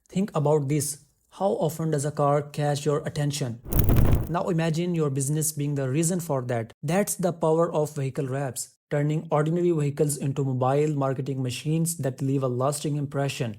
Think about this. How often does a car catch your attention? Now imagine your business being the reason for that. That's the power of vehicle wraps, turning ordinary vehicles into mobile marketing machines that leave a lasting impression.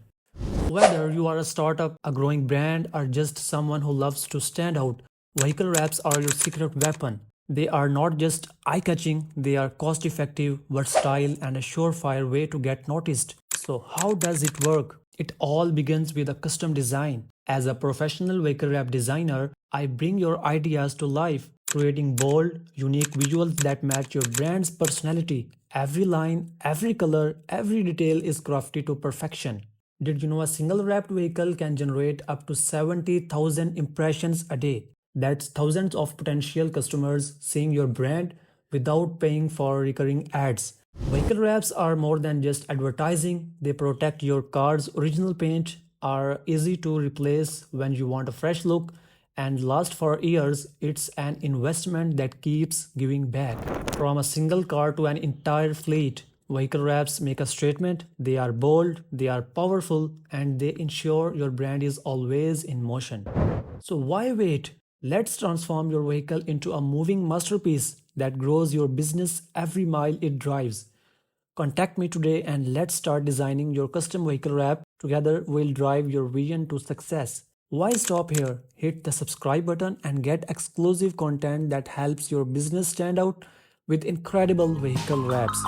Whether you are a startup, a growing brand, or just someone who loves to stand out, vehicle wraps are your secret weapon. They are not just eye catching, they are cost effective, versatile, and a surefire way to get noticed. So, how does it work? It all begins with a custom design. As a professional vehicle wrap designer, I bring your ideas to life, creating bold, unique visuals that match your brand's personality. Every line, every color, every detail is crafted to perfection. Did you know a single wrapped vehicle can generate up to 70,000 impressions a day? That's thousands of potential customers seeing your brand without paying for recurring ads. Vehicle wraps are more than just advertising, they protect your car's original paint, are easy to replace when you want a fresh look, and last for years. It's an investment that keeps giving back. From a single car to an entire fleet, vehicle wraps make a statement. They are bold, they are powerful, and they ensure your brand is always in motion. So why wait? Let's transform your vehicle into a moving masterpiece that grows your business every mile it drives. Contact me today and let's start designing your custom vehicle wrap. Together, we'll drive your vision to success. Why stop here? Hit the subscribe button and get exclusive content that helps your business stand out with incredible vehicle wraps.